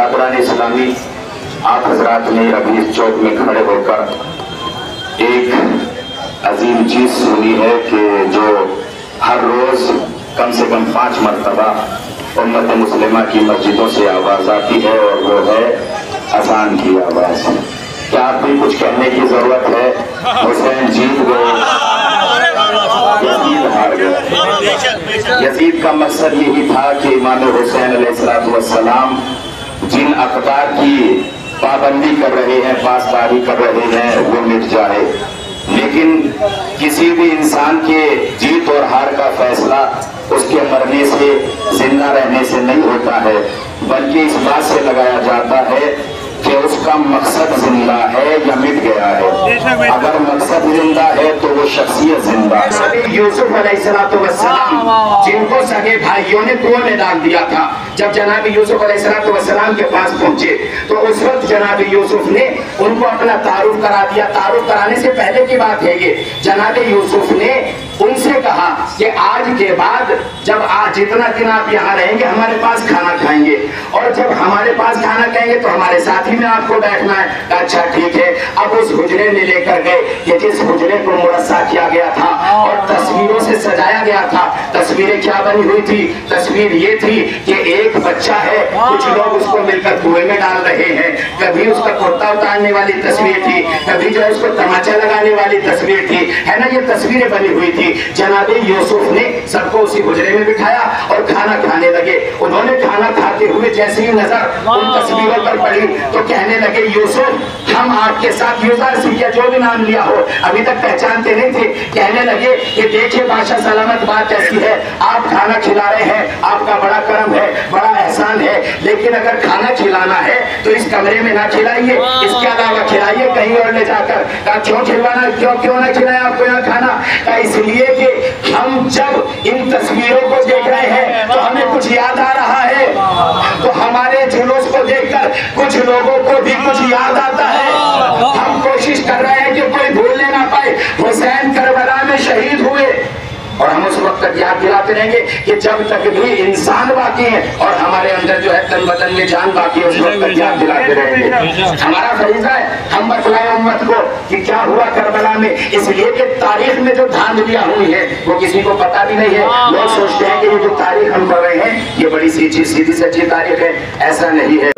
बरादरान इस्लामी, आप हजरात ने अभी इस चौक में खड़े होकर एक अजीम चीज सुनी है कि जो हर रोज कम से कम 5 मरतबा उम्मत मुस्लिमा की मस्जिदों से आवाज आती है, और वो है अजान की आवाज। क्या आप भी कुछ कहने की जरूरत है? हुसैन जीत गए, यजीद हार गया। यजीद का मकसद यही था कि इमाम हुसैन अलैहिस्सलाम जिन अक़दार की पाबंदी कर रहे हैं, पासदारी कर रहे हैं, वो मिट जाए। लेकिन किसी भी इंसान के जीत और हार का फैसला उसके मरने से, जिंदा रहने से नहीं होता है, बल्कि इस बात से लगाया जाता है कि उसका मकसद जिंदा है या मिट गया है। अगर मकसद जिंदा है तो वो शख्सियत जिंदा है। यूसुफ अलैहिस्सलाम जिनको सगे भाइयों ने कुएं में डाल दिया था, जब जनाब यूसुफ अलैहिस्सलाम के पास पहुंचे तो उस वक्त जनाब यूसुफ ने उनको अपना तारुफ करा दिया। तारुफ कराने से पहले की बात है ये, जनाब यूसुफ ने उनसे कहा कि आज के बाद जब आज जितना दिन आप यहाँ रहेंगे हमारे पास खाना खाएंगे, और जब हमारे पास खाना खाएंगे तो हमारे साथ ही में आपको बैठना है। अच्छा ठीक है। अब उस हुजरे में लेकर गए कि जिस हुजरे को मुरस्सा किया गया था और तस्वीरों से सजाया गया था। तस्वीरें क्या बनी हुई थी? तस्वीर ये थी कि एक बच्चा है, कुछ लोग उसको मिलकर कुएं में डाल रहे हैं। कभी उसका कुर्ता उतारने वाली तस्वीर थी, कभी जो है उसको तमाचा लगाने वाली तस्वीर थी, है ना, ये तस्वीरें बनी हुई थी। जनाब यूसुफ ने सबको उसी हुजरे में बिठाया और खाना खाने लगे। उन्होंने खाना खाते हुए जैसे ही नजर उन तस्वीरों पर पड़ी तो कहने लगे, यूसुफ हम आपके साथ यूसुफ या जो भी नाम लिया हो, अभी तक पहचानते नहीं थे। कहने लगे कि देखिए बादशाह सलामत, बात ऐसी है, आप खाना खिला रहे हैं, आपका बड़ा करम है, बड़ा एहसान है, लेकिन अगर खाना खिलाना है तो इस कमरे में ना खिलाइए, इसके अलावा खिलाइए कहीं और ले जाकर। कहा क्यों खिलवाना, क्यों ना खिलाए आपको यहाँ खाना? कहा इसलिए कि हम जब इन तस्वीरों को देख रहे हैं तो हमें कुछ याद आ रहा है, तो हमारे जुलूस को देखकर कुछ लोगों को भी कुछ याद आता है। हम कोशिश कर रहे हैं कि कोई भूलने ना पाए, हुसैन करबला में शहीद हुए, और हम उस वक्त तक याद दिलाते रहेंगे कि जब तक भी इंसान बाकी है और हमारे अंदर जो है तन बदन में जान बाकी है, उस वक्त तक याद दिलाते रहेंगे। हमारा फरीज़ा है हम बतलाएं उम्मत को कि क्या हुआ करबला में, इसलिए कि तारीख में जो धांधलियां हुई है वो किसी को पता भी नहीं है। लोग सोचते हैं कि ये जो तारीख हम पढ़ रहे हैं ये बड़ी सीधी सच्ची तारीख है, ऐसा नहीं है।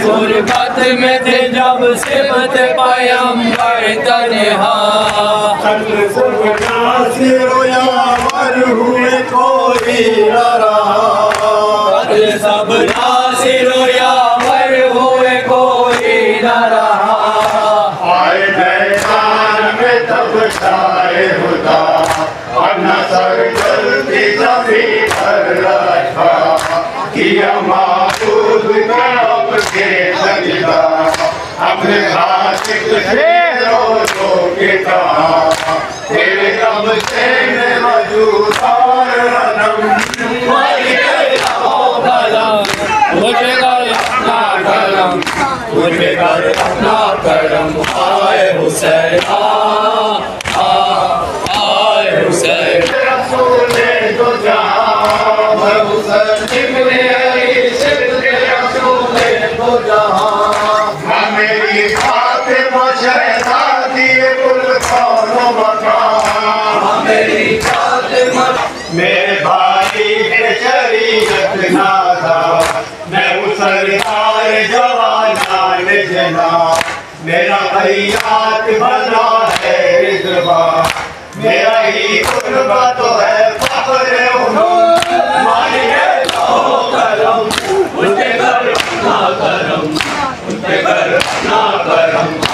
गुरबत में थे जब सिबत पैगंबर तन्हा, यावर हुए कोई न रहा, सब नासिर यावर हुए कोई न रहा। आए मैदान में तब शाए खुदा और नसर जल्दी तभी कर रखा, किया माबूद के सजदा अपने खातिक से रो के कहा, तेरे कब से मैं मौजूद और रनम, मुझे कर अपना करम, मुझे कर अपना करम। आए हुसैन आए हुसैन, रसूल तो जहां मैं हुसैन इब्ने अली सिद्दीक़ रसूल तो जहां, मेरी फातिमा शहज़ादी कुल कौनो मकाम, मेरी फातिमा मेरे भाई के शरीयत नाज़ा, मैं उस सरदार जवानान जना, मेरा हयात बना है रिज़वा, मेरा ही कुर्बा तो है फख्र मालिक लो करम, उनके घर अपना करम, उनके घर अपना करम।